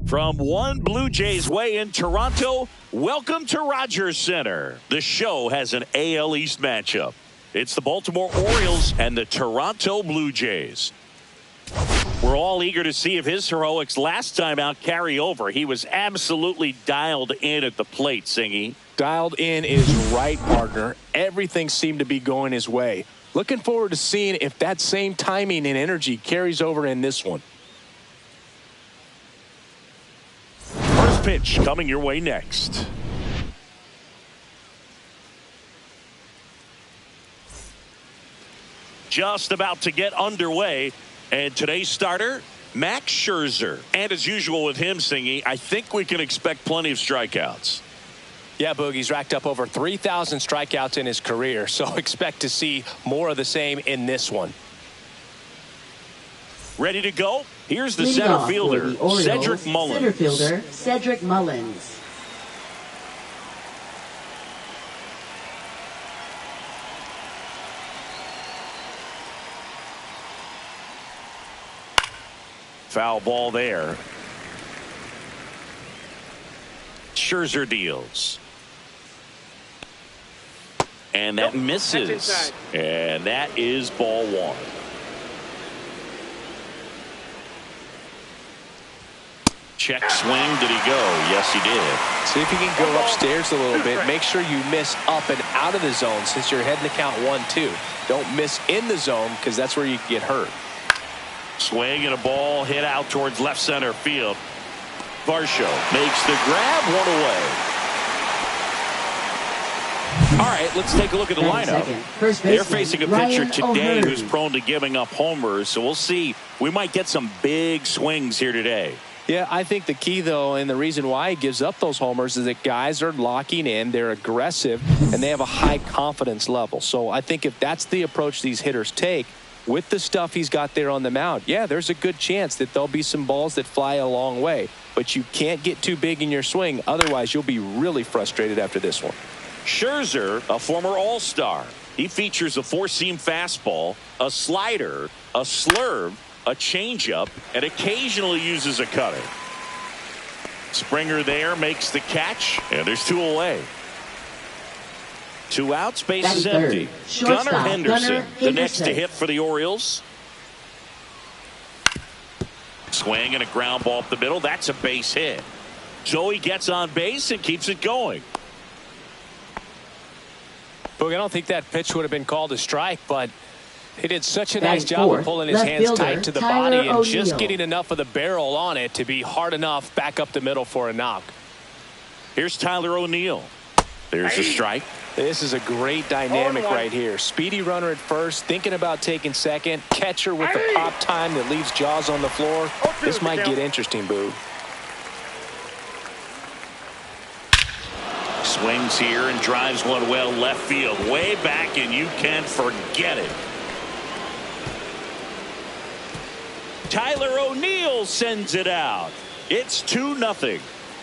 From one Blue Jays way in Toronto, welcome to Rogers Center. The show has an AL East matchup. It's the Baltimore Orioles and the Toronto Blue Jays. We're all eager to see if his heroics last time out carry over. He was absolutely dialed in at the plate, Singy. Dialed in is right, partner. Everything seemed to be going his way. Looking forward to seeing if that same timing and energy carries over in this one. First pitch coming your way next. Just about to get underway. And today's starter, Max Scherzer. And as usual with him, Singy, I think we can expect plenty of strikeouts. Yeah, Boogie's racked up over 3,000 strikeouts in his career, so expect to see more of the same in this one. Ready to go? Here's the Leading center off fielder, for the Orioles, Cedric Mullins. Center fielder, Cedric Mullins. Foul ball there. Scherzer deals. And that misses. And that is ball one. Check swing. Did he go? Yes, he did. See if you can go upstairs a little bit. Make sure you miss up and out of the zone since you're heading to count 1-2. Don't miss in the zone because that's where you can get hurt. Swing and a ball hit out towards left center field. Varsho makes the grab, one away. All right, let's take a look at the lineup. They're facing a pitcher today who's prone to giving up homers, so we'll see. We might get some big swings here today. Yeah, I think the key, though, and the reason why he gives up those homers is that guys are locking in, they're aggressive, and they have a high confidence level. So I think if that's the approach these hitters take, with the stuff he's got there on the mound, yeah, there's a good chance that there'll be some balls that fly a long way. But you can't get too big in your swing, otherwise you'll be really frustrated after this one. Scherzer, a former All-Star. He features a four-seam fastball, a slider, a slurve, a changeup, and occasionally uses a cutter. Springer there makes the catch, and there's two away. Two outs, base is empty. Gunnar Henderson, the next to hit for the Orioles. Swing and a ground ball up the middle. That's a base hit. So he gets on base and keeps it going. Boog, I don't think that pitch would have been called a strike, but he did such a nice job of pulling his hands tight to the body and just getting enough of the barrel on it to be hard enough back up the middle for a knock. Here's Tyler O'Neill. There's a strike. This is a great dynamic right here. Speedy runner at first, thinking about taking second. Catcher with the pop time that leaves Jaws on the floor. This might get interesting, Boo. Swings here and drives one well left field. Way back, and you can forget it. Tyler O'Neill sends it out. It's 2-0.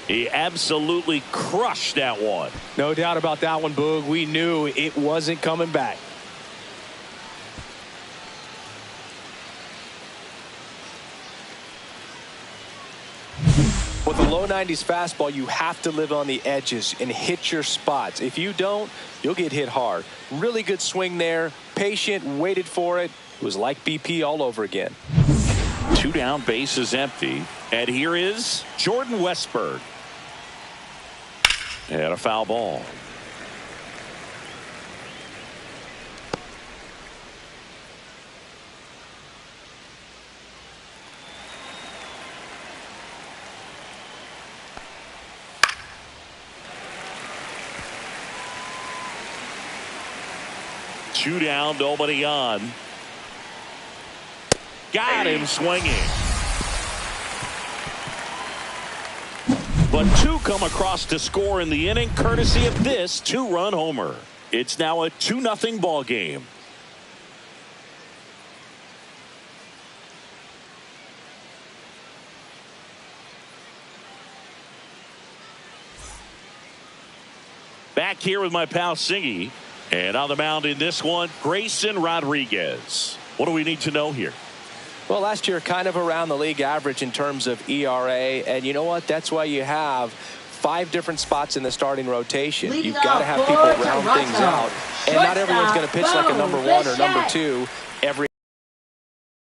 He absolutely crushed that one. No doubt about that one, Boog. We knew it wasn't coming back. With a low 90s fastball, you have to live on the edges and hit your spots. If you don't, you'll get hit hard. Really good swing there. Patient, waited for it. It was like BP all over again. Two down, base is empty. And here is Jordan Westburg. And a foul ball. Two down, nobody on. Got him swinging. But two come across to score in the inning, courtesy of this two-run homer. It's now a 2-0 ball game. Back here with my pal Singy. And on the mound in this one, Grayson Rodriguez. What do we need to know here? Well, last year kind of around the league average in terms of ERA. And you know what? That's why you have 5 different spots in the starting rotation. You've got to have people round things out. And not everyone's going to pitch like a number 1 or number 2 every.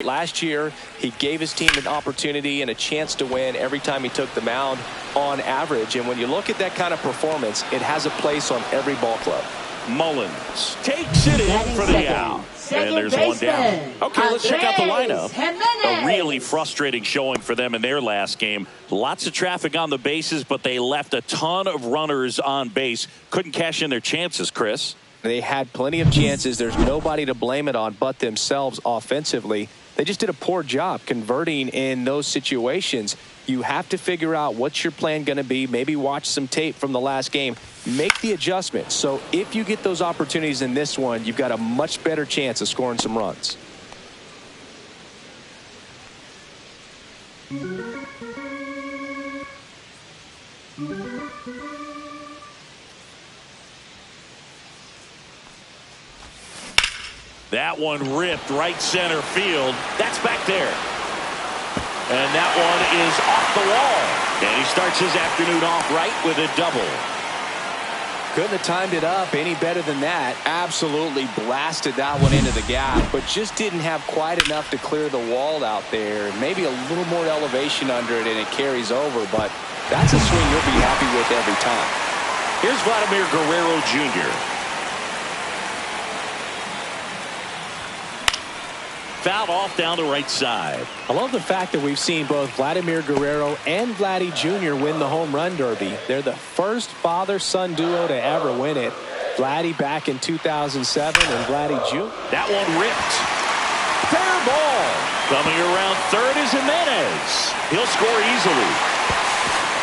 Last year, he gave his team an opportunity and a chance to win every time he took the mound on average. And when you look at that kind of performance, it has a place on every ball club. Mullins takes it in for the out. And there's one down. Okay, let's check out the lineup. A really frustrating showing for them in their last game. Lots of traffic on the bases, but they left a ton of runners on base. Couldn't cash in their chances, Chris. They had plenty of chances. There's nobody to blame it on but themselves offensively. They just did a poor job converting in those situations. You have to figure out what's your plan going to be. Maybe watch some tape from the last game. Make the adjustment. So if you get those opportunities in this one, you've got a much better chance of scoring some runs. That one ripped right center field. That's back there. And that one is off the wall. And he starts his afternoon off right with a double. Couldn't have timed it up any better than that. Absolutely blasted that one into the gap, but just didn't have quite enough to clear the wall out there. Maybe a little more elevation under it and it carries over, but that's a swing you'll be happy with every time. Here's Vladimir Guerrero Jr. Fouled off down the right side. I love the fact that we've seen both Vladimir Guerrero and Vladdy Jr. win the home run derby. They're the first father-son duo to ever win it. Vladdy back in 2007 and Vladdy Jr. That one ripped. Fair ball. Coming around third is Jimenez. He'll score easily.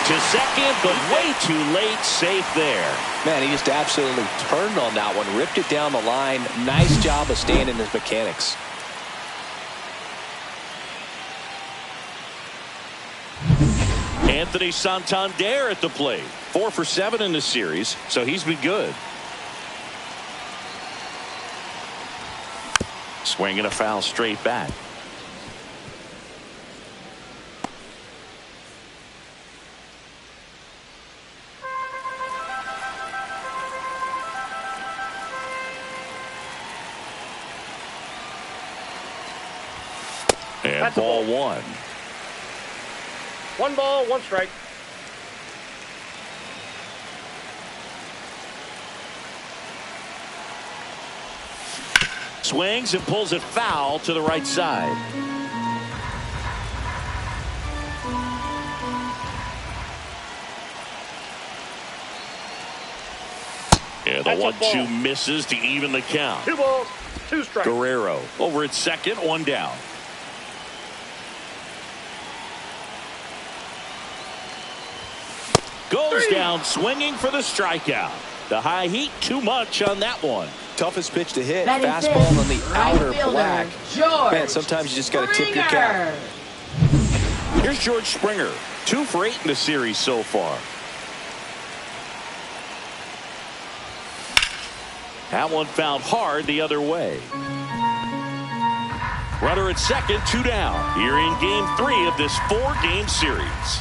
To second, but way too late. Safe there. Man, he just absolutely turned on that one. Ripped it down the line. Nice job of staying in his mechanics. Anthony Santander at the plate. 4 for 7 in the series, so he's been good. Swinging a foul straight back. And that's ball 1. 1 ball, 1 strike. Swings and pulls it foul to the right side. Yeah, the 1-2 misses to even the count. 2 balls, 2 strikes. Guerrero over at second, 1 down. Goes down swinging for the strikeout. The high heat, too much on that one. Toughest pitch to hit. Fastball on the outer black. Man, sometimes you just got to tip your cap. Here's George Springer. 2 for 8 in the series so far. That one fouled hard the other way. Runner at second, 2 down. Here in game 3 of this 4-game series.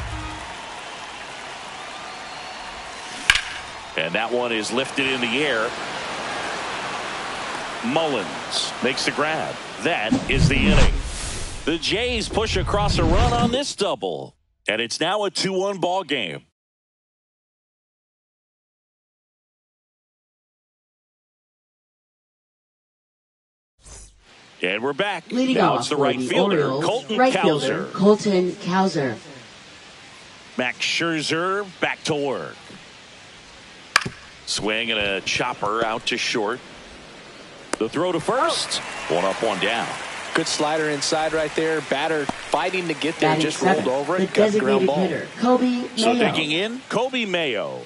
And that one is lifted in the air. Mullins makes the grab. That is the inning. The Jays push across a run on this double. And it's now a 2-1 ball game. And we're back. Leading now off it's the right fielder, Orioles, Colton right Cowser. fielder, Colton Cowser. Max Scherzer back to work. Swing and a chopper out to short. The throw to first. 1 up, 1 down. Good slider inside right there. Batter fighting to get there. Batting Just seven, rolled over the it. Got the ground designated ball. hitter, Kobe Mayo. So digging in, Kobe Mayo.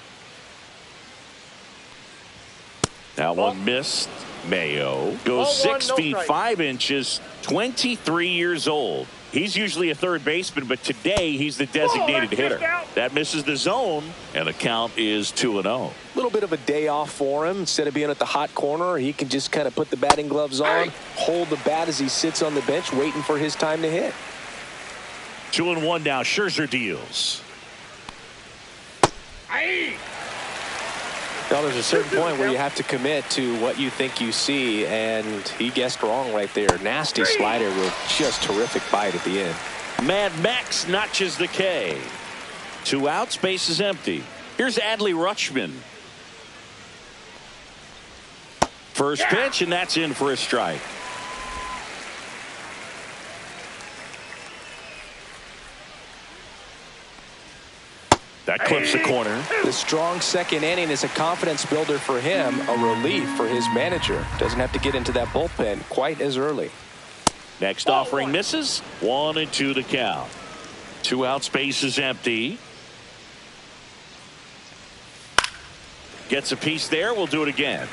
That one missed. Mayo goes 6 feet 5 inches, 23 years old. He's usually a third baseman, but today he's the designated hitter. That misses the zone, and the count is 2-0. A little bit of a day off for him. Instead of being at the hot corner, he can just kind of put the batting gloves on, hold the bat as he sits on the bench, waiting for his time to hit. 2-1 now. Scherzer deals. Now, there's a certain point where you have to commit to what you think you see, and he guessed wrong right there. Nasty slider with just terrific bite at the end. Mad Max notches the K. 2 outs, base is empty. Here's Adley Rutschman. First pitch, and that's in for a strike. That clips the corner. The strong second inning is a confidence builder for him, a relief for his manager. Doesn't have to get into that bullpen quite as early. Next offering misses. 1-2 to count. 2 outs, base is empty. Gets a piece there. We'll do it again.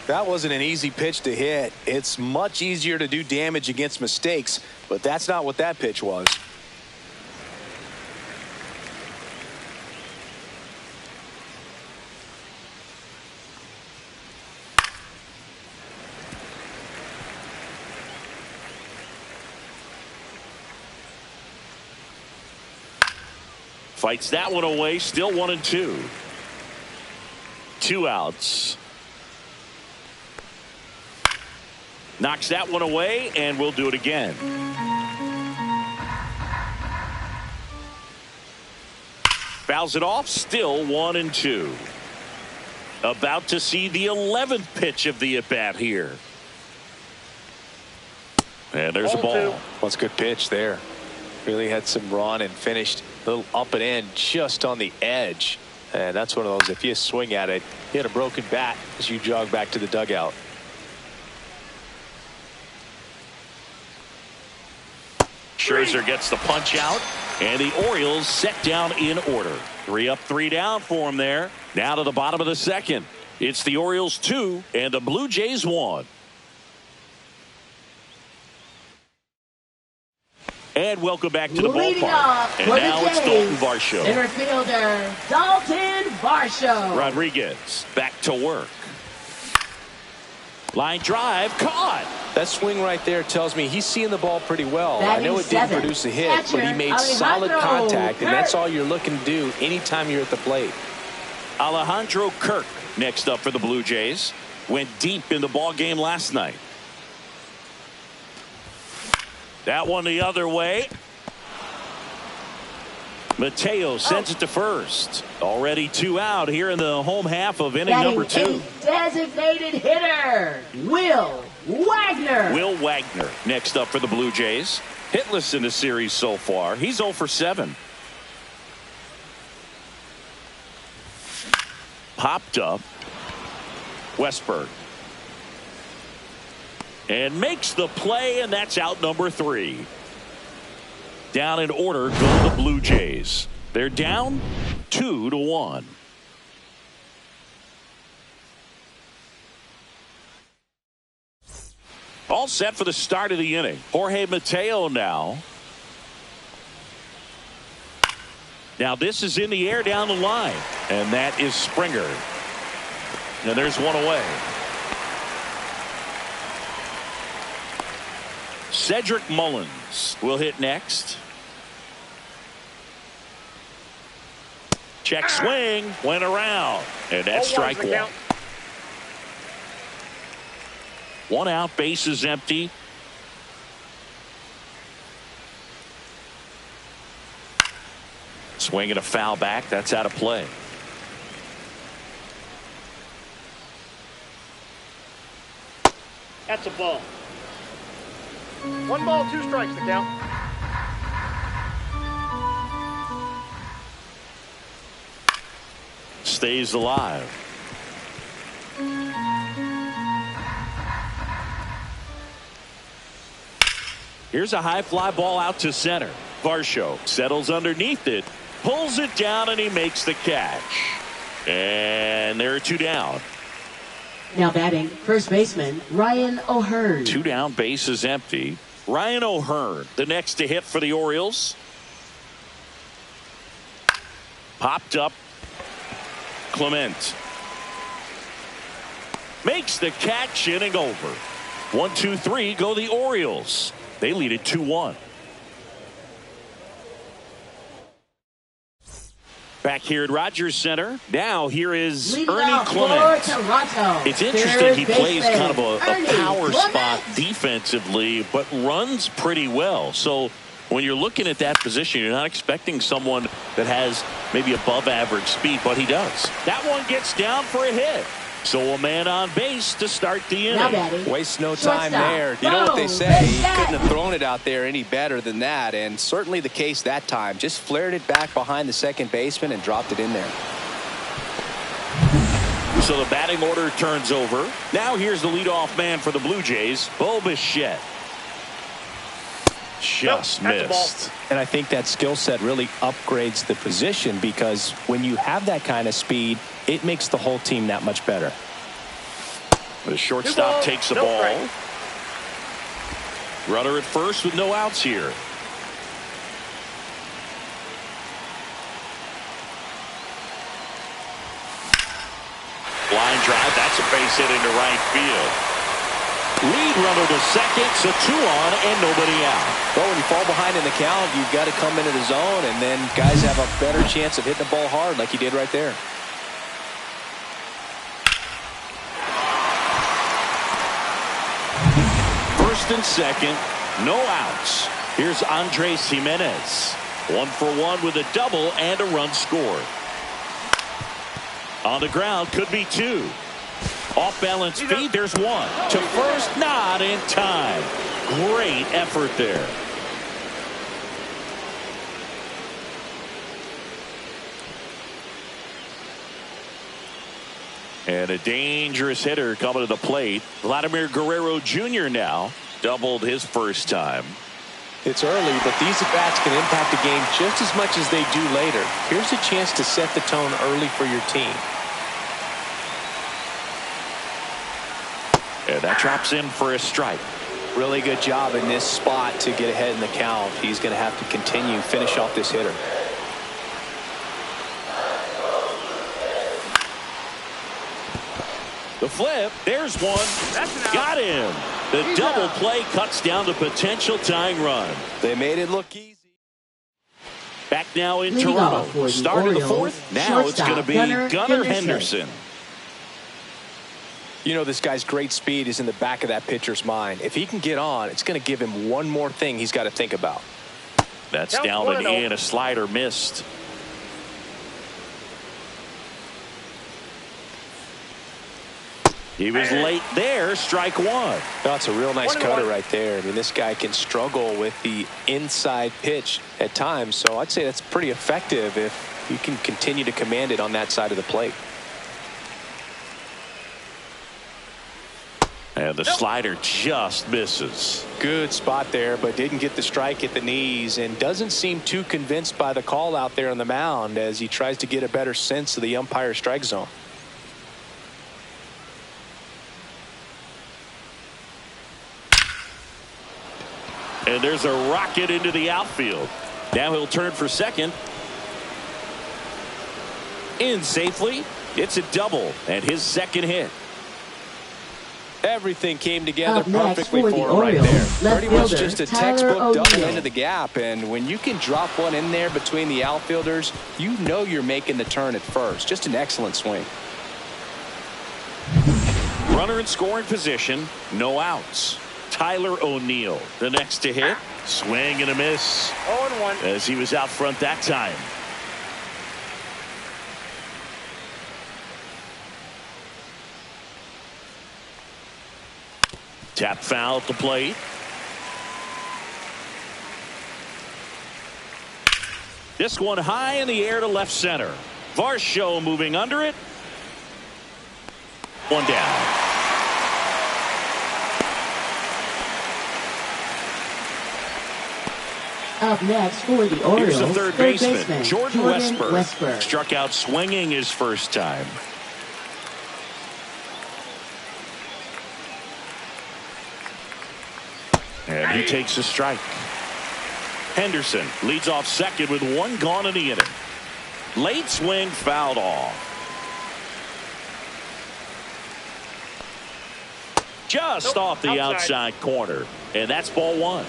That wasn't an easy pitch to hit. It's much easier to do damage against mistakes, but that's not what that pitch was. Fights that one away. Still 1-2. 2 outs. Knocks that one away, and we'll do it again. Fouls it off. Still 1-2. About to see the 11th pitch of the at-bat here. And there's a ball. Well, it's a good pitch there. Really had some run and finished a little up and in just on the edge. And that's one of those, if you swing at it, you hit a broken bat as you jog back to the dugout. Scherzer gets the punch out, and the Orioles set down in order. 3 up, 3 down for him there. Now to the bottom of the second. It's the Orioles 2 and the Blue Jays 1. And welcome back to the ballpark. And now it's Dalton Varsho. Center fielder, Dalton Varsho. Rodriguez back to work. Line drive, caught. That swing right there tells me he's seeing the ball pretty well. Batting I know it didn't 7th. produce a hit, Catcher, but he made Alejandro solid contact, and that's Kirk. all you're looking to do anytime you're at the plate. Alejandro Kirk next up for the Blue Jays. Went deep in the ball game last night. That one the other way. Mateo sends it to first. Already 2 out here in the home half of inning number 2. A designated hitter, Will Wagner. Will Wagner next up for the Blue Jays. Hitless in the series so far. He's 0 for 7. Popped up. Westberg. And makes the play, and that's out number 3. Down in order go the Blue Jays. They're down 2-1. All set for the start of the inning. Jorge Mateo now. Now this is in the air down the line. And that is Springer. And there's one away. Cedric Mullins will hit next. Check swing, went around, and that's strike 1. 1 out, base is empty. Swing and a foul back, that's out of play. That's a ball. 1 ball, 2 strikes to count. Stays alive. Here's a high fly ball out to center. Varsho settles underneath it, Pulls it down, and he makes the catch. And there are 2 down. Now batting, first baseman, Ryan O'Hearn. 2 down, base is empty. Ryan O'Hearn, the next to hit for the Orioles. Popped up. Clement. Makes the catch, inning over. 1-2-3, go the Orioles. They lead it 2-1. Back here at Rogers Center. Now here is Ernie Clement. It's interesting he plays kind of a power spot defensively, but runs pretty well. So when you're looking at that position, you're not expecting someone that has maybe above average speed, but he does. That one gets down for a hit. So a man on base to start the inning. Waste no time there. You know what they say, he couldn't have thrown it out there any better than that, and certainly the case that time. Just flared it back behind the second baseman and dropped it in there. So the batting order turns over. Now here's the leadoff man for the Blue Jays, Bo Bichette. Just missed. And I think that skill set really upgrades the position, because when you have that kind of speed, it makes the whole team that much better. The shortstop takes the ball. Runner at first with no outs here. Line drive. That's a base hit into right field. Lead runner to second, so 2 on and nobody out. Well, when you fall behind in the count, you've got to come into the zone, and then guys have a better chance of hitting the ball hard like he did right there. First and second, no outs. Here's Andres Jimenez. 1 for 1 with a double and a run scored. On the ground, could be 2. Off balance feed, there's 1. To first, not in time. Great effort there. And a dangerous hitter coming to the plate. Vladimir Guerrero Jr. now doubled his first time. It's early, but these at-bats can impact a game just as much as they do later. Here's a chance to set the tone early for your team. And that drops in for a strike. Really good job in this spot to get ahead in the count. He's going to have to continue, finish off this hitter. The flip, there's one. Got him. The double play cuts down the potential tying run. They made it look easy. Back now in Toronto. Start of the 4th. Now it's going to be Gunnar Henderson. You know, this guy's great speed is in the back of that pitcher's mind. If he can get on, it's going to give him one more thing he's got to think about. That's down and in. A slider missed. He was late there. Strike 1. That's a real nice cutter right there. I mean, this guy can struggle with the inside pitch at times, so I'd say that's pretty effective if you can continue to command it on that side of the plate. And the slider just misses. Good spot there, but didn't get the strike at the knees, and doesn't seem too convinced by the call out there on the mound as he tries to get a better sense of the umpire's strike zone. And there's a rocket into the outfield. Now he'll turn for second. In safely. It's a double and his second hit. Everything came together perfectly for him right there. Pretty much just a textbook double into the gap, and when you can drop one in there between the outfielders, you know you're making the turn at first. Just an excellent swing. Runner in scoring position, no outs. Tyler O'Neill, the next to hit. Swing and a miss. 0-1. As he was out front that time. Tap foul at the plate. This one high in the air to left center. Varsho moving under it. One down. Up next for the Orioles, Here's the third baseman, Jordan Westburg. Struck out swinging his first time. And he takes a strike. Henderson leads off second with one gone in the inning. Late swing fouled off. Just off the outside corner. And that's ball one.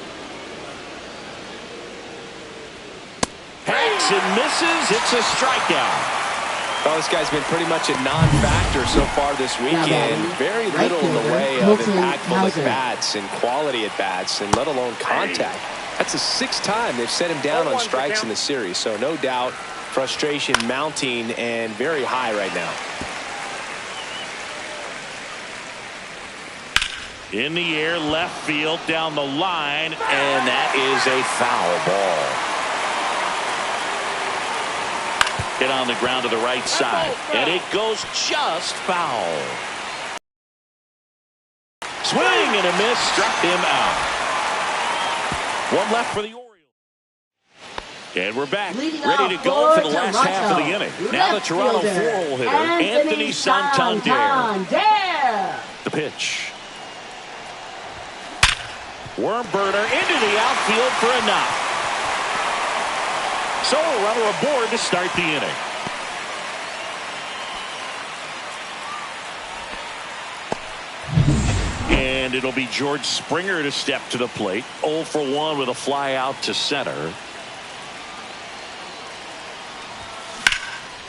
Hacks and misses. It's a strikeout. Well, this guy's been pretty much a non-factor so far this weekend. Very little in the way of impactful at-bats and quality at-bats, and let alone contact. That's the 6th time they've set him down on strikes in the series. So no doubt frustration mounting and very high right now. In the air, left field, down the line, and that is a foul ball. Hit on the ground to the right side, and it goes just foul. Swing and a miss, struck him out. One left for the Orioles. And we're back, ready to go for the last half of the inning. Now the Toronto 4-hole hitter, Anthony Santander. The pitch. Worm burner into the outfield for a knock. So a runner aboard to start the inning. And it'll be George Springer to step to the plate. 0 for 1 with a fly out to center.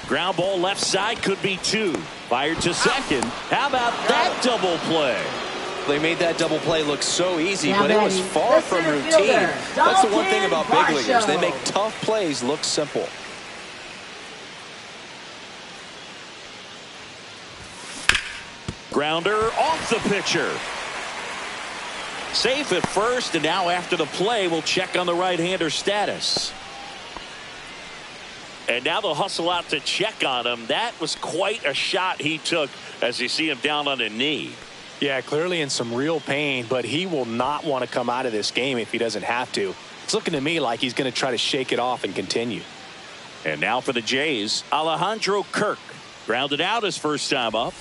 Ground ball left side, could be 2. Fired to second. How about that double play? They made that double play look so easy, but it was far from routine. That's the one thing about big leaguers. They make tough plays look simple. Grounder off the pitcher. Safe at first, and now after the play, we'll check on the right-hander status. And now they'll hustle out to check on him. That was quite a shot he took as you see him down on a knee. Yeah, clearly in some real pain, but he will not want to come out of this game if he doesn't have to. It's looking to me like he's going to try to shake it off and continue. And now for the Jays, Alejandro Kirk. Grounded out his first time up.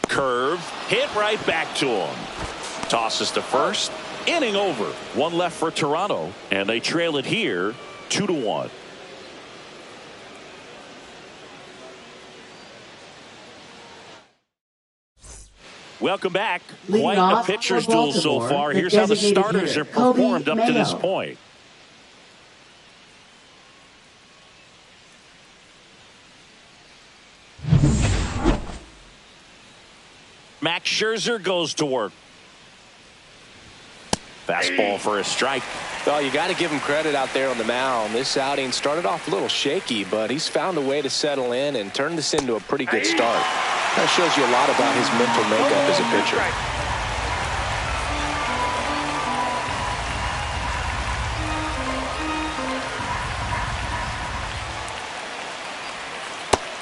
Curve, hit right back to him. Tosses to first. Inning over. One left for Toronto, and they trail it here 2-1. Welcome back. Quite a pitcher's duel so far. Here's how the starters have performed up to this point. Max Scherzer goes to work. Fastball for a strike. Well, you got to give him credit out there on the mound. This outing started off a little shaky, but he's found a way to settle in and turn this into a pretty good start. That shows you a lot about his mental makeup as a pitcher.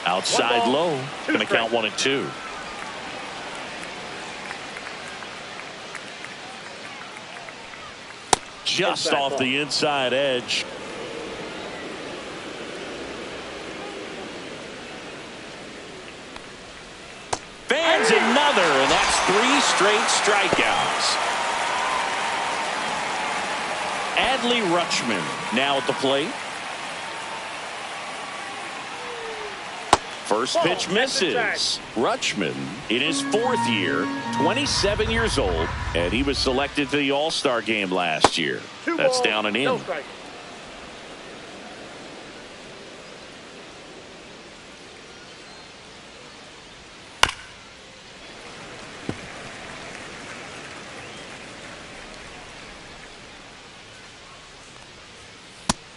Outside low. Going to count 1 and 2. Just off the inside edge. Fans another, and that's 3 straight strikeouts. Adley Rutschman now at the plate. First pitch misses. Rutschman in his 4th year, 27 years old, and he was selected to the All-Star game last year. That's down and in.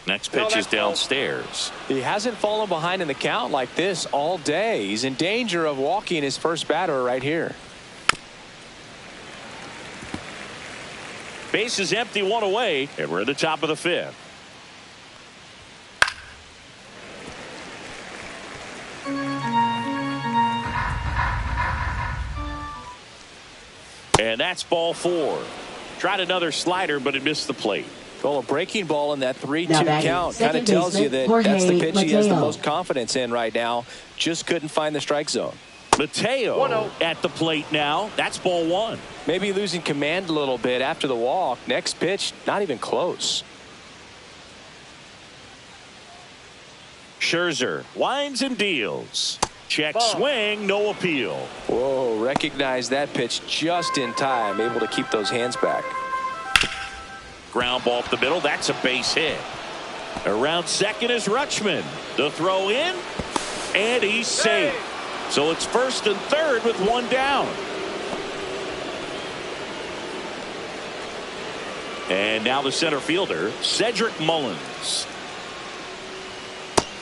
Next pitch is downstairs. He hasn't fallen behind in the count like this all day. He's in danger of walking his first batter right here. Base is empty, 1 away, and we're at the top of the 5th. And that's ball 4. Tried another slider, but it missed the plate. Well, a breaking ball in that 3-2 Now count kind of tells you that that's the pitch he has the most confidence in right now. Just couldn't find the strike zone. Mateo at the plate now. That's ball one. Maybe losing command a little bit after the walk. Next pitch, not even close. Scherzer winds and deals. Check swing, no appeal. Whoa, recognize that pitch just in time. Able to keep those hands back. Ground ball up the middle. That's a base hit. Around second is Rutschman. The throw in, and he's safe. So it's first and third with one down. And now the center fielder, Cedric Mullins.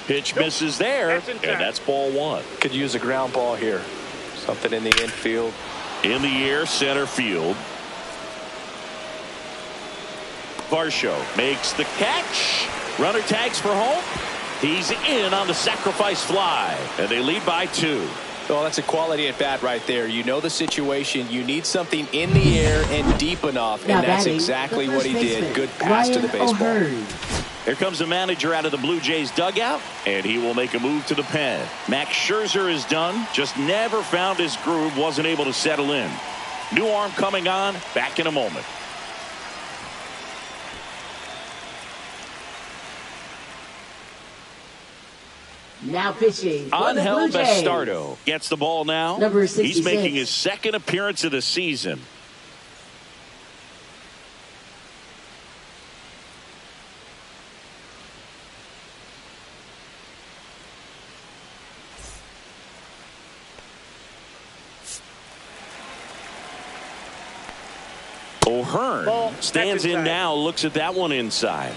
Pitch misses there, and that's ball one. Could use a ground ball here. Something in the infield. In the air, center field. Varsho makes the catch. Runner tags for home. He's in on the sacrifice fly, and they lead by 2. Well, that's a quality at bat right there. You know the situation. You need something in the air and deep enough, and that's exactly what he did. Good pass to the baseball. Here comes the manager out of the Blue Jays dugout, and he will make a move to the pen. Max Scherzer is done. Just never found his groove. Wasn't able to settle in. New arm coming on. Back in a moment. Now pitching. Angel Bastardo gets the ball now. Number 66. He's making his second appearance of the season. O'Hearn stands in now, looks at that one inside.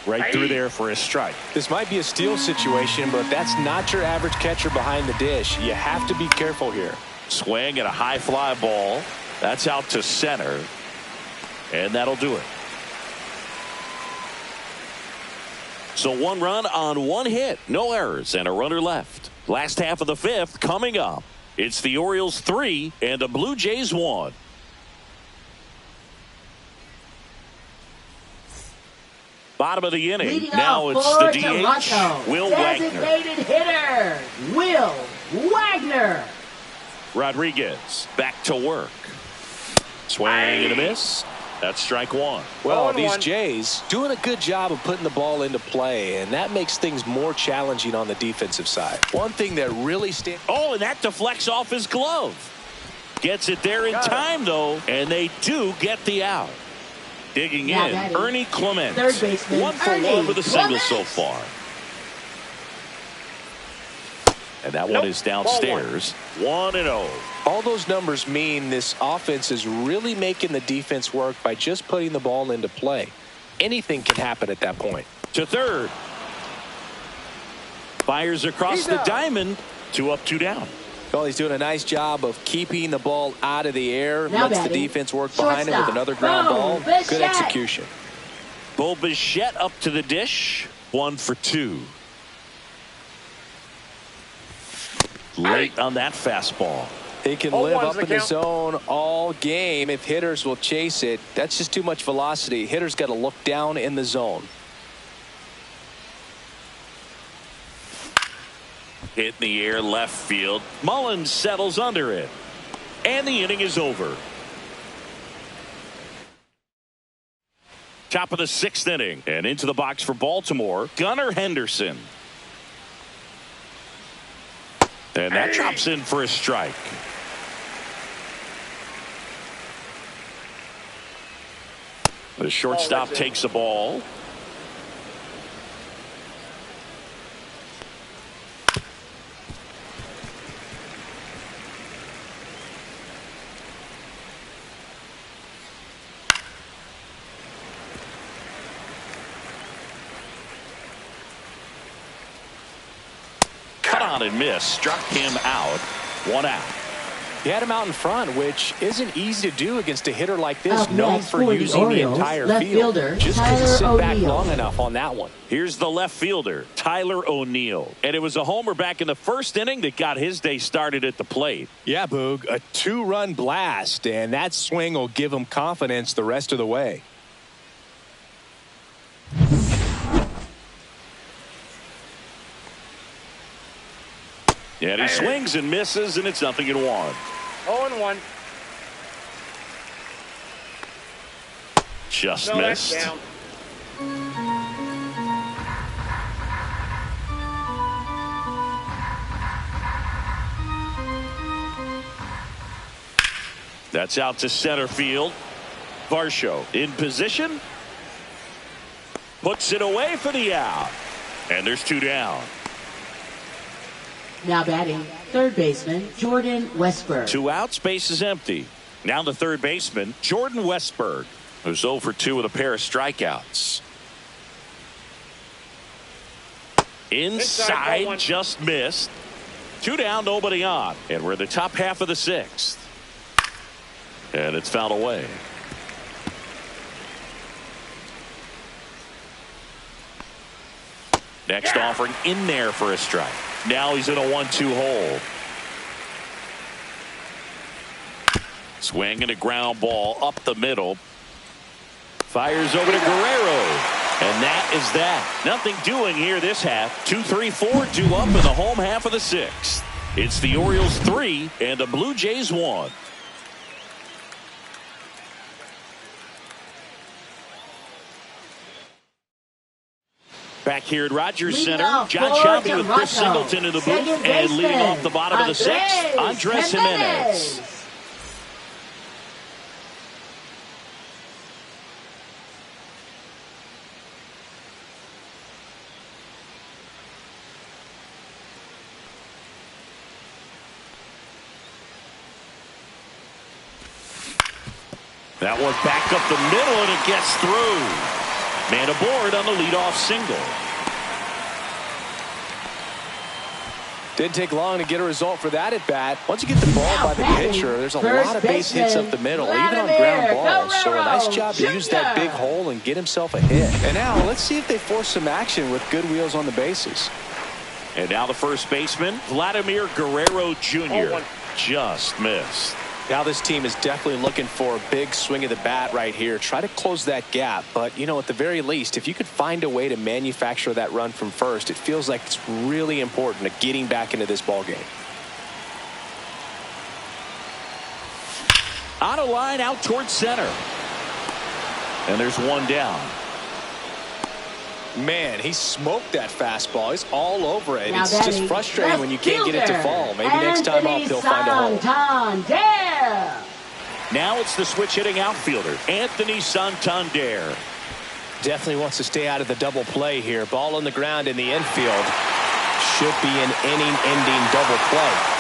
Right through there for a strike. This might be a steal situation, but that's not your average catcher behind the dish. You have to be careful here. Swing at a high fly ball. That's out to center. And that'll do it. So 1 run on 1 hit. No errors and a runner left. Last half of the 5th coming up. It's the Orioles 3 and the Blue Jays 1. Bottom of the inning. Leading now it's the DH, Toronto, Will Wagner. Designated hitter, Will Wagner. Rodriguez back to work. Swing and a miss. That's strike 1. Well, these Jays doing a good job of putting the ball into play, and that makes things more challenging on the defensive side. One thing that really stands. Oh, and that deflects off his glove. Gets it there in time, though, and they do get the out. Digging in, Ernie Clement. Third baseman, 1 for 1 with a single so far. And that one is downstairs. 1-0. All those numbers mean this offense is really making the defense work by just putting the ball into play. Anything can happen at that point. To third. Fires across the diamond. 2 up, 2 down. Well, he's doing a nice job of keeping the ball out of the air. Lets the defense work behind him with another ground ball. Good execution. Bo Bichette up to the dish. 1 for 2. Late on that fastball. He can live up in the zone all game if hitters will chase it. That's just too much velocity. Hitters got to look down in the zone. Hit in the air left field. Mullins settles under it. And the inning is over. Top of the 6th inning. And into the box for Baltimore, Gunnar Henderson. And that drops in for a strike. The shortstop takes the ball. Cut on and miss. Struck him out. 1 out. He had him out in front, which isn't easy to do against a hitter like this, known for using the entire field. Just couldn't sit back long enough on that one. Here's the left fielder, Tyler O'Neill. And it was a homer back in the 1st inning that got his day started at the plate. Yeah, Boog, a 2-run blast, and that swing will give him confidence the rest of the way. And he swings and misses, and it's 0-1. 0-1. Just missed. That's down. That's out to center field. Varsho in position. Puts it away for the out. And there's 2 down. Now batting, third baseman, Jordan Westberg. 2 outs, base is empty. Now the third baseman, Jordan Westberg, who's 0 for 2 with a pair of strikeouts. Inside, just missed. 2 down, nobody on. And we're in the top half of the 6th. And it's fouled away. Next offering in there for a strike. Now he's in a 1-2 hole. Swing and a ground ball up the middle. Fires over to Guerrero. And that is that. Nothing doing here this half. 2-3-4 due up in the home half of the 6th. It's the Orioles 3 and the Blue Jays 1. Back here at Rogers Center, John Shelby with Chris Singleton in the booth, and leading off the bottom of the 6th, Andres Jimenez. That one back up the middle, and it gets through. Man aboard on the leadoff single. Didn't take long to get a result for that at bat. Once you get the ball by the pitcher, there's a lot of base hits up the middle, even on ground balls. So a nice job to use that big hole and get himself a hit. And now let's see if they force some action with good wheels on the bases. And now the first baseman, Vladimir Guerrero Jr. Just missed. Now this team is definitely looking for a big swing of the bat right here. Try to close that gap. But, you know, at the very least, if you could find a way to manufacture that run from first, it feels like it's really important to getting back into this ball game. On a line out towards center. And there's 1 down. Man, he smoked that fastball. He's all over it. It's just frustrating when you can't get it to fall. Maybe next time up he'll find a hole. Now it's the switch hitting outfielder, Anthony Santander. Definitely wants to stay out of the double play here. Ball on the ground in the infield. Should be an inning-ending double play.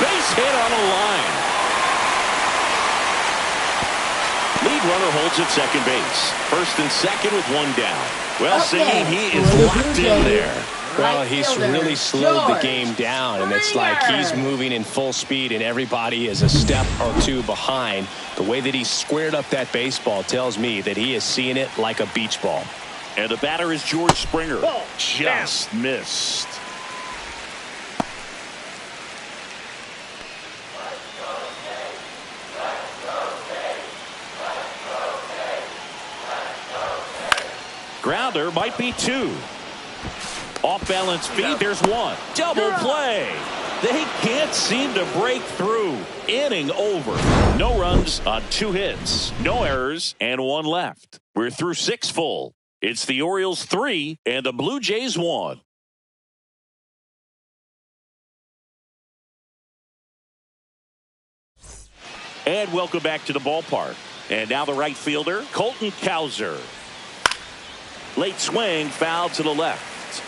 Base hit on a line. Lead runner holds at second base. First and second with 1 down. Well, Singh, he is locked in there. Well, he's really slowed the game down, and it's like he's moving in full speed, and everybody is a step or 2 behind. The way that he squared up that baseball tells me that he is seeing it like a beach ball. And the batter is George Springer. Just missed. Grounder might be 2. Off balance feed, there's 1. Double play. They can't seem to break through. Inning over. No runs on 2 hits. No errors and 1 left. We're through 6 full. It's the Orioles 3 and the Blue Jays 1. And welcome back to the ballpark. And now the right fielder, Colton Cowser. Late swing, foul to the left.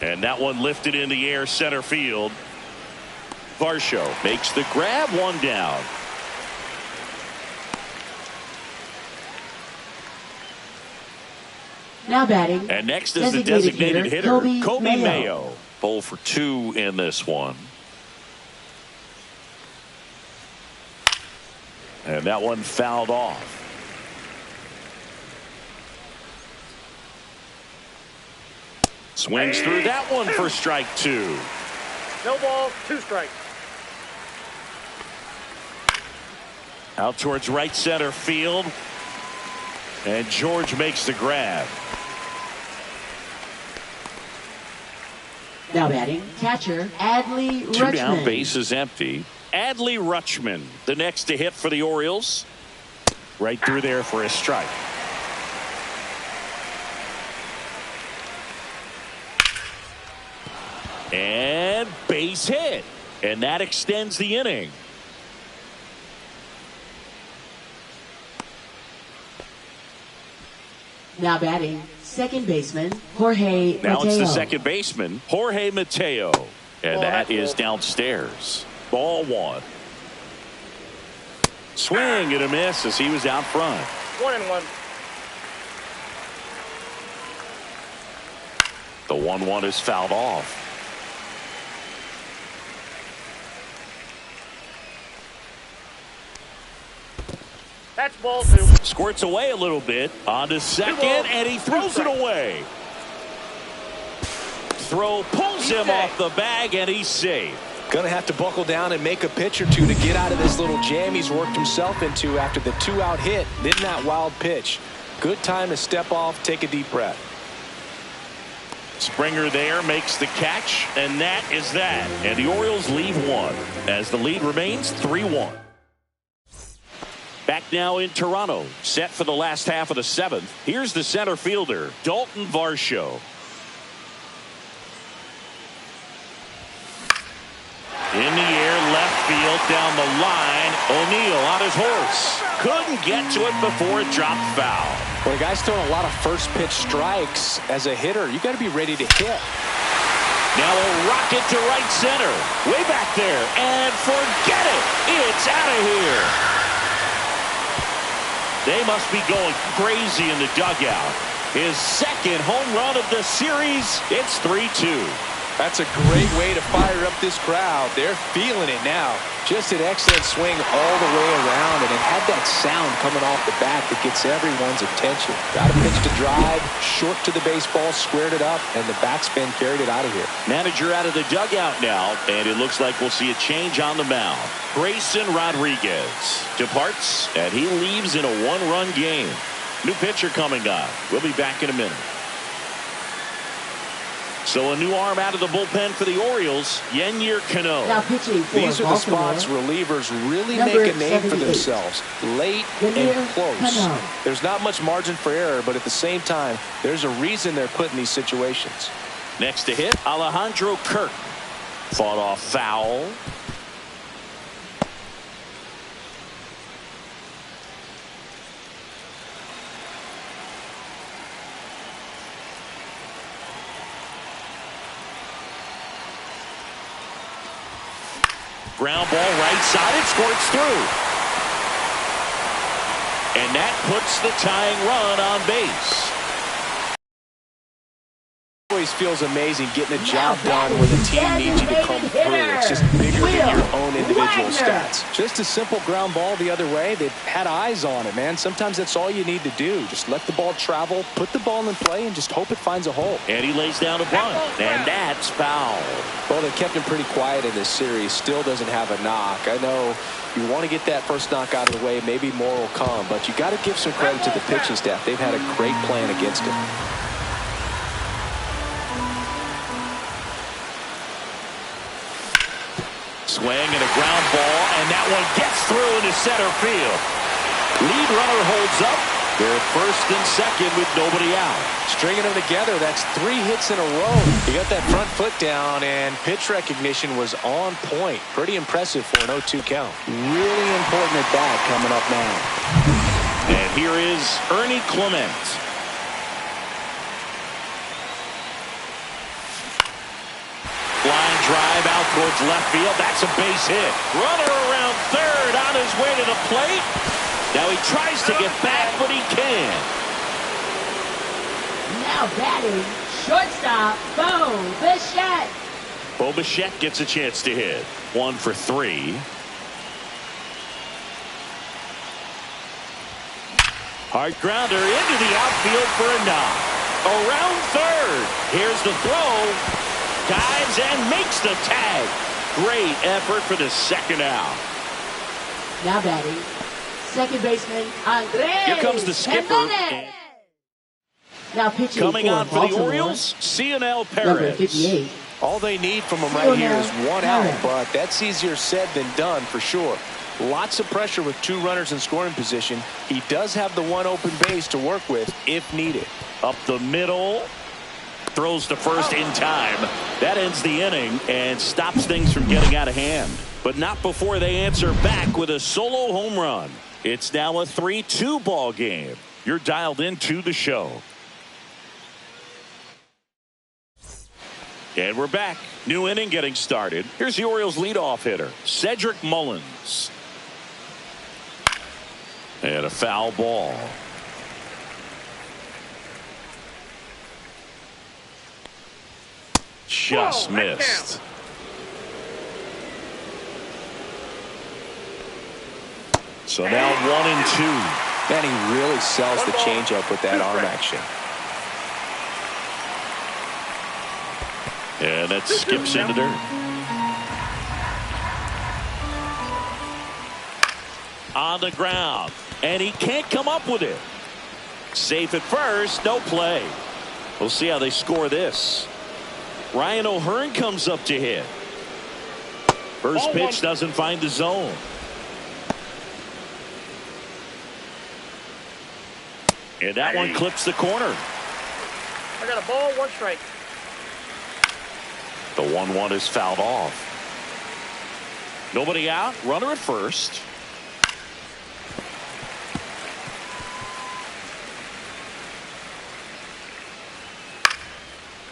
And that one lifted in the air center field. Varsho makes the grab, 1 down. Now batting. And next is the designated hitter, Kobe Mayo. 0 for 2 in this one. And that one fouled off. Swings through that one for strike 2. No ball, 2 strikes. Out towards right center field. And George makes the grab. Now batting, catcher Adley Rutschman. 2 down, base is empty. Adley Rutschman, the next to hit for the Orioles. Right through there for a strike. And base hit. And that extends the inning. Now batting, second baseman Jorge Now Mateo. it's the second baseman, Jorge Mateo. And that is downstairs. Ball 1. Swing and a miss as he was out front. 1-1. The 1-1 is fouled off. That's ball 2. Squirts away a little bit. On to second, and he throws it away. Throw pulls him off the bag, and he's safe. Going to have to buckle down and make a pitch or two to get out of this little jam he's worked himself into after the 2-out hit. Then that wild pitch. Good time to step off, take a deep breath. Springer there makes the catch, and that is that. And the Orioles leave 1 as the lead remains 3-1. Back now in Toronto, set for the last half of the 7th. Here's the center fielder, Dalton Varsho. In the air, left field, down the line. O'Neill on his horse. Couldn't get to it before it dropped foul. Well, the guy's throwing a lot of first pitch strikes. As a hitter, you got to be ready to hit. Now a rocket to right center. Way back there. And forget it. It's out of here. They must be going crazy in the dugout. His second home run of the series. It's 3-2. That's a great way to fire up this crowd. They're feeling it now. Just an excellent swing all the way around, and it had that sound coming off the bat that gets everyone's attention. Got a pitch to drive, short to the baseball, squared it up, and the backspin carried it out of here. Manager out of the dugout now, and it looks like we'll see a change on the mound. Grayson Rodriguez departs, and he leaves in a 1-run game. New pitcher coming on. We'll be back in a minute. So a new arm out of the bullpen for the Orioles, Yennier Cano. Now pitching for These are the Baltimore. spots relievers really Number make a name for 78. themselves. Late Yennier and close. Cano. There's not much margin for error, but at the same time, there's a reason they're put in these situations. Next to hit, Alejandro Kirk. Fought off foul. Ground ball right side, it squirts through. And that puts the tying run on base. Always feels amazing getting a job done when the team needs you to come through. It's just bigger than your own individual stats. Just a simple ground ball the other way. They've had eyes on it, man. Sometimes that's all you need to do. Just let the ball travel, put the ball in play, and just hope it finds a hole. And he lays down a bunt, and that's foul. Well, they kept him pretty quiet in this series. Still doesn't have a knock. I know you want to get that first knock out of the way. Maybe more will come, but you got to give some credit to the pitching staff. They've had a great plan against him. Swing and a ground ball, and that one gets through into center field. Lead runner holds up. They're first and second with nobody out. Stringing them together, that's 3 hits in a row. He got that front foot down, and pitch recognition was on point. Pretty impressive for an 0-2 count. Really important at bat coming up now. And here is Ernie Clement. Line drive out towards left field. That's a base hit. Runner around third on his way to the plate. Now he tries to get back, but he can't. Now batting, shortstop, Bo Bichette. Bo Bichette gets a chance to hit. 1 for 3. Hard grounder into the outfield for a knock. Around third. Here's the throw. Dives and makes the tag. Great effort for the second out. Now batting, second baseman Andres. Here comes the skipper. Now pitching Coming on for the Baltimore, Orioles, CNL number Perez. 58. All they need from him right here is one out, but that's easier said than done for sure. Lots of pressure with 2 runners in scoring position. He does have the 1 open base to work with if needed. Up the middle. Throws to first in time. That ends the inning and stops things from getting out of hand. But not before they answer back with a solo home run. It's now a 3-2 ball game. You're dialed into the show. And we're back. New inning getting started. Here's the Orioles leadoff hitter, Cedric Mullins. And a foul ball. Just missed. So now 1-2. And he really sells the changeup with that arm action. And that skips into dirt. On the ground. And he can't come up with it. Safe at first. No play. We'll see how they score this. Ryan O'Hearn comes up to hit. First pitch doesn't find the zone. And that one clips the corner. I got a ball, 1 strike. The 1-1 is fouled off. Nobody out. Runner at first.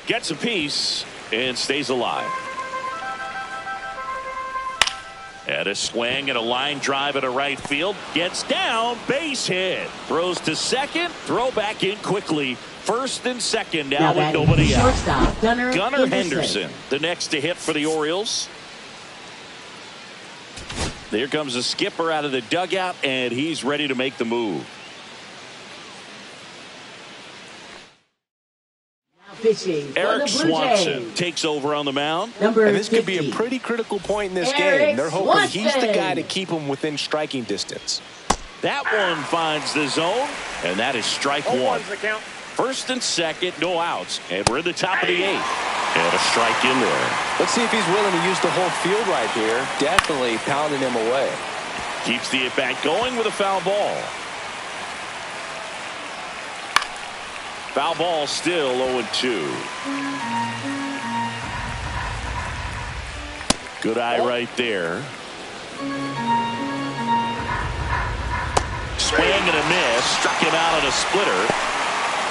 Gets a piece and stays alive. And a swing and a line drive at a right field. Gets down. Base hit. Throws to second. Throw back in quickly. First and second now with nobody out. Gunnar Henderson, the next to hit for the Orioles. There comes the skipper out of the dugout, and he's ready to make the move. Eric Swanson takes over on the mound. And this could be a pretty critical point in this game. They're hoping he's the guy to keep them within striking distance. That one finds the zone, and that is strike 1. First and second, no outs, and we're in the top of the 8th. And a strike in there. Let's see if he's willing to use the whole field right here. Definitely pounding him away. Keeps the at-bat going with a foul ball. Foul ball still 0-2. Good eye right there. Swing and a miss. Struck him out on a splitter.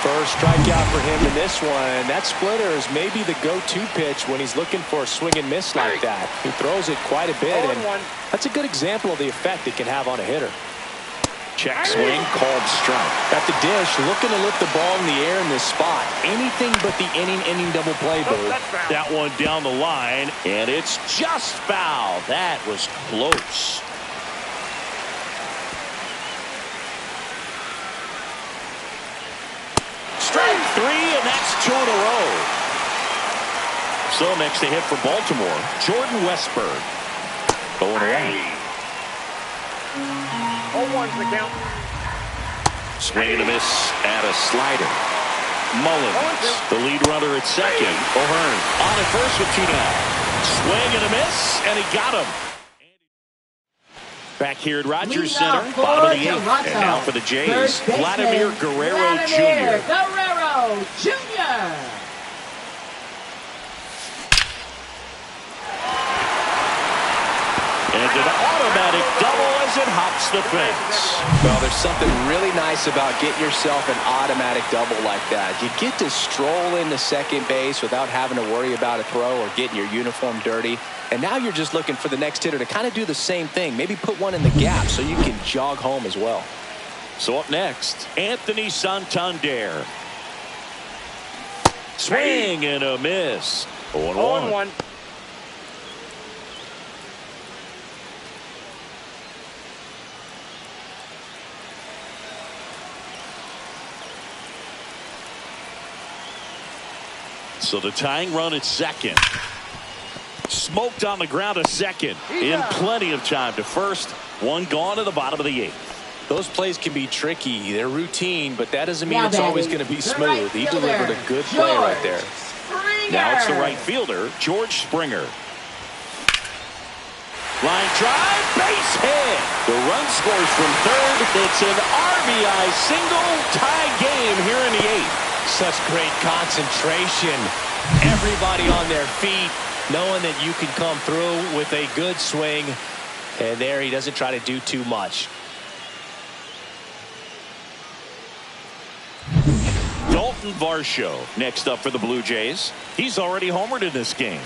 First strikeout for him in this one. That splitter is maybe the go-to pitch when he's looking for a swing and miss like that. He throws it quite a bit, and that's a good example of the effect it can have on a hitter. Check swing, called strike. At the dish, looking to lift the ball in the air in this spot. Anything but the inning double play, Boo. That one down the line, and it's just foul. That was close. Strike 3, and that's 2 in a row. So next to hit for Baltimore, Jordan Westburg. Going away. 0-1's the count. Swing and a miss and a slider. Mullins, the lead runner at second. O'Hearn on at first with 2 down. Swing and a miss, and he got him. Back here at Rogers Center, bottom of the 8th. And now for the Jays, Vladimir Guerrero Jr. Guerrero Jr. And an automatic double as it hops the fence. Well, there's something really nice about getting yourself an automatic double like that. You get to stroll into second base without having to worry about a throw or getting your uniform dirty. And now you're just looking for the next hitter to kind of do the same thing. Maybe put one in the gap so you can jog home as well. So up next, Anthony Santander. Swing and a miss. 0-1. So the tying run at second. Smoked on the ground at second in plenty of time to first. One gone at the bottom of the 8th. Those plays can be tricky. They're routine, but that doesn't mean it's always going to be smooth. He delivered a good play right there. Now it's the right fielder, George Springer. Line drive, base hit. The run scores from third. It's an RBI single, tie game here in the 8th. Such great concentration. Everybody on their feet, knowing that you can come through with a good swing. And there he doesn't try to do too much. Dalton Varsho next up for the Blue Jays. He's already homered in this game.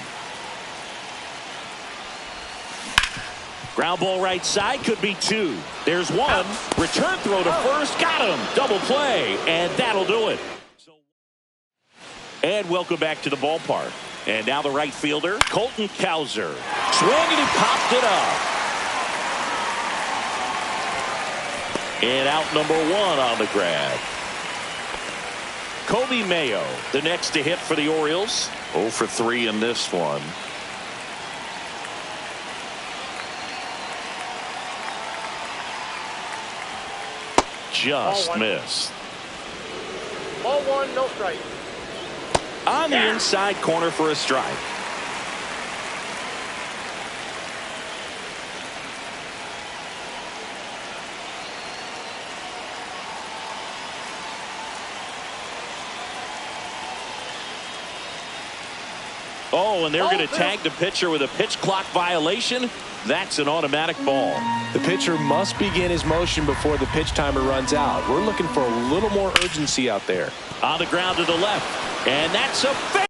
Ground ball right side, could be 2. There's 1. Return throw to first, got him. Double play, and that'll do it. And welcome back to the ballpark. And now the right fielder, Colton Cowser. Swing, and he popped it up. And out number 1 on the grab. Kobe Mayo, the next to hit for the Orioles. 0 for 3 in this one. Just missed. Ball 1, no strike. On the inside corner for a strike. Oh, and they're going to tag the pitcher with a pitch clock violation. That's an automatic ball. The pitcher must begin his motion before the pitch timer runs out. We're looking for a little more urgency out there. On the ground to the left. And that's a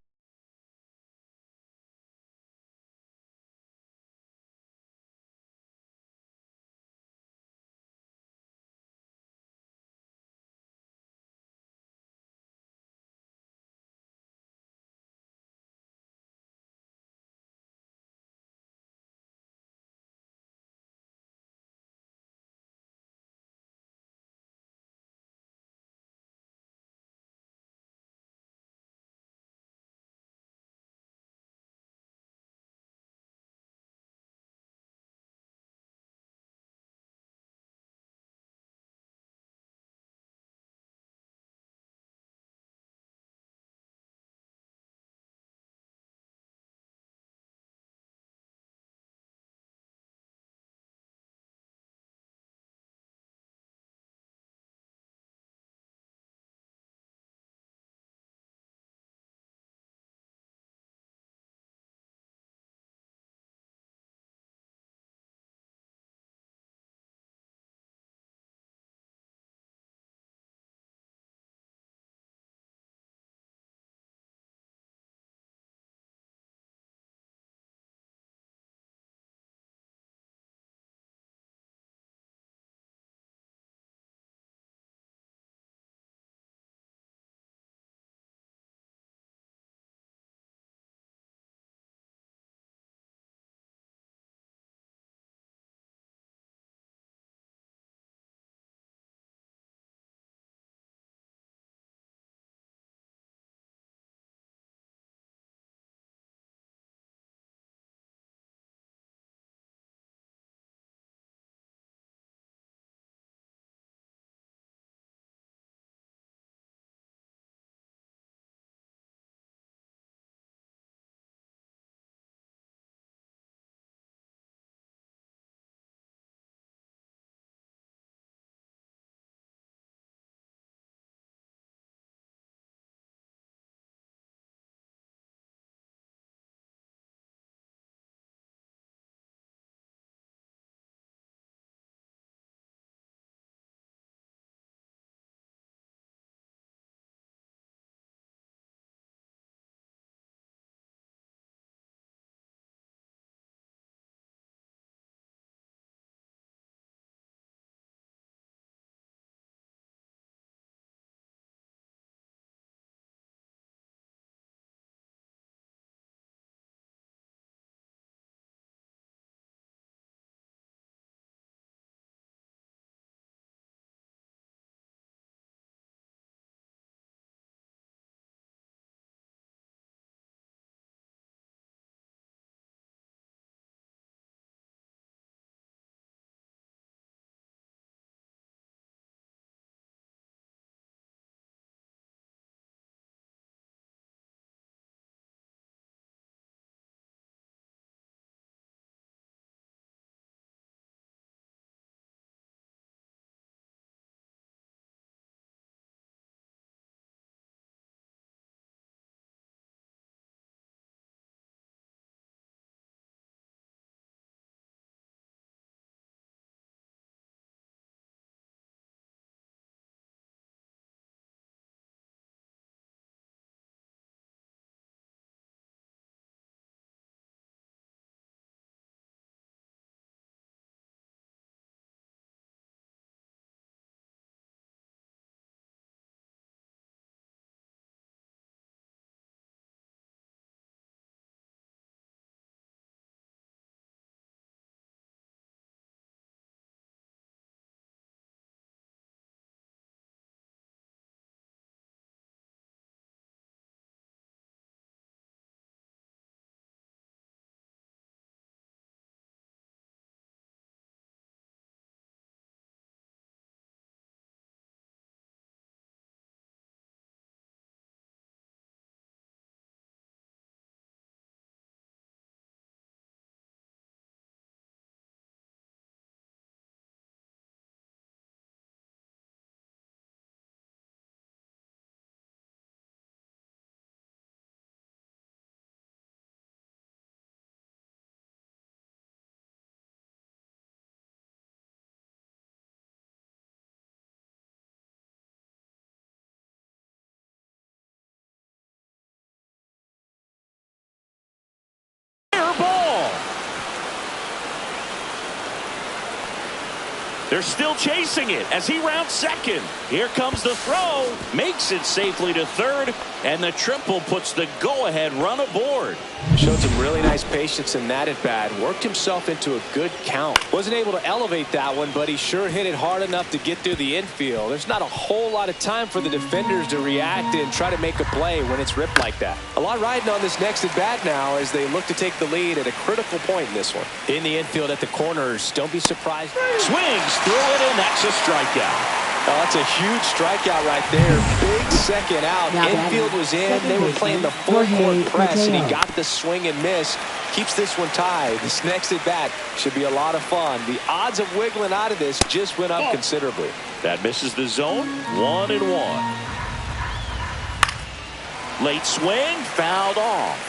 They're still chasing it as he rounds second. Here comes the throw. Makes it safely to third. And the triple puts the go-ahead run aboard. Showed some really nice patience in that at bat. Worked himself into a good count. Wasn't able to elevate that one, but he sure hit it hard enough to get through the infield. There's not a whole lot of time for the defenders to react and try to make a play when it's ripped like that. A lot riding on this next at bat now as they look to take the lead at a critical point in this one. In the infield at the corners, don't be surprised. Swings through it, and that's a strikeout. Oh, that's a huge strikeout right there. Big second out. Infield was in. They were playing the full court press, and he got the swing and miss. Keeps this one tied. This next at bat should be a lot of fun. The odds of wiggling out of this just went up considerably. That misses the zone. 1-1. Late swing, fouled off.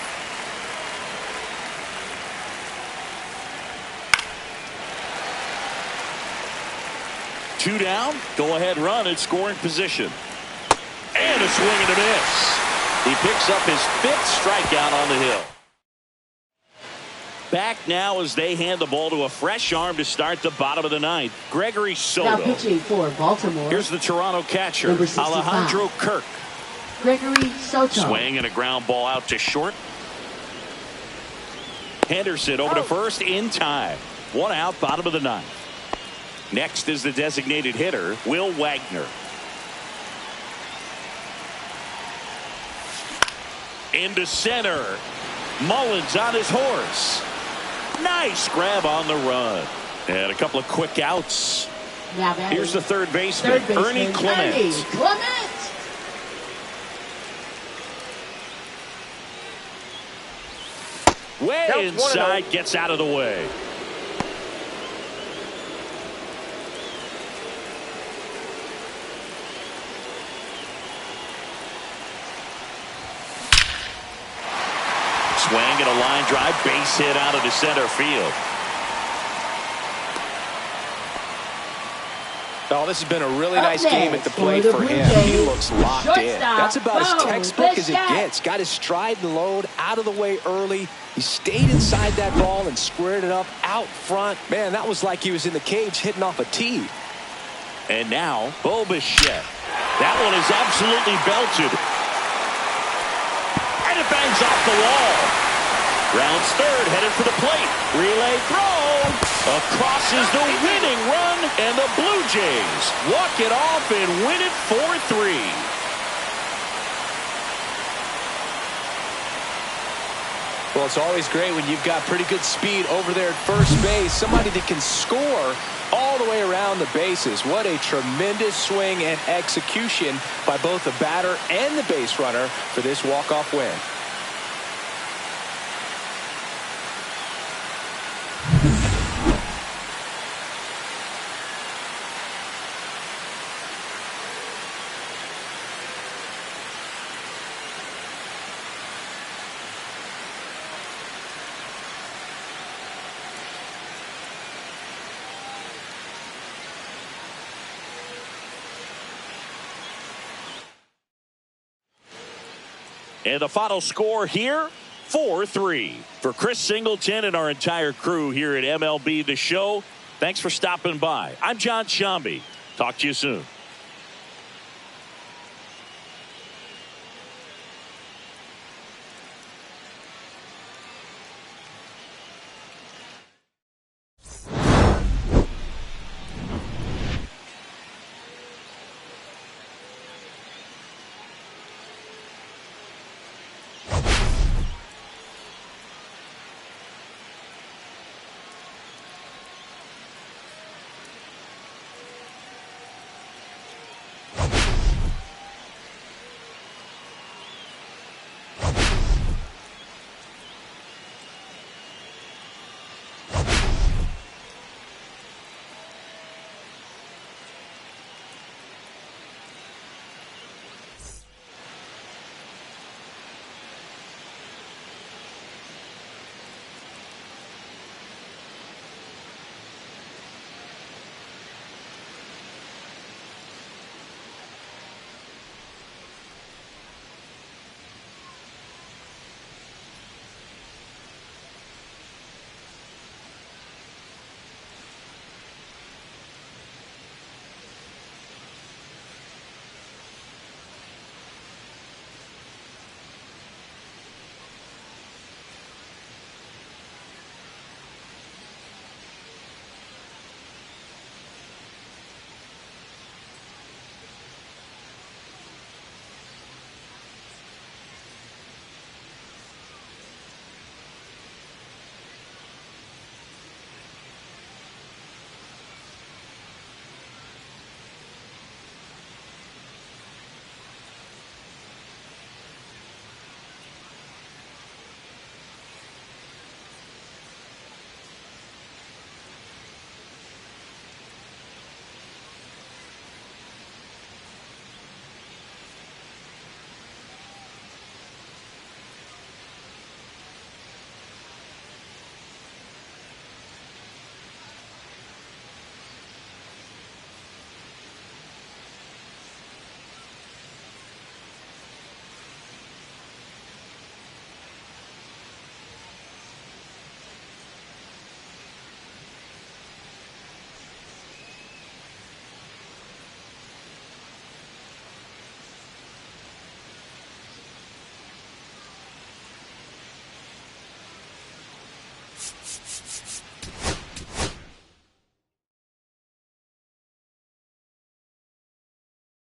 Two down, go-ahead run in scoring position. And a swing and a miss. He picks up his 5th strikeout on the hill. Back now as they hand the ball to a fresh arm to start the bottom of the 9th. Gregory Soto. Now pitching for Baltimore. Here's the Toronto catcher, Alejandro Kirk. Gregory Soto. Swing and a ground ball out to short. Henderson over to first in time. 1 out, bottom of the 9th. Next is the designated hitter, Will Wagner. Into center. Mullins on his horse. Nice grab on the run. And a couple of quick outs. Here's the third baseman, Ernie Clement. Way inside, gets out of the way. Swing and a line drive, base hit out of the center field. Oh, this has been a really nice game at the plate for him. He looks locked in. That's about as textbook as it gets. Got his stride and load out of the way early. He stayed inside that ball and squared it up out front. Man, that was like he was in the cage hitting off a tee. And now, Bo Bichette. That one is absolutely belted. And it bangs off the wall. Rounds third, headed for the plate. Relay throw. Across is the winning run, and the Blue Jays walk it off and win it 4-3. Well, it's always great when you've got pretty good speed over there at first base. Somebody that can score all the way around the bases. What a tremendous swing and execution by both the batter and the base runner for this walk-off win. And the final score here, 4-3. For Chris Singleton and our entire crew here at MLB The Show, thanks for stopping by. I'm John Shambi. Talk to you soon.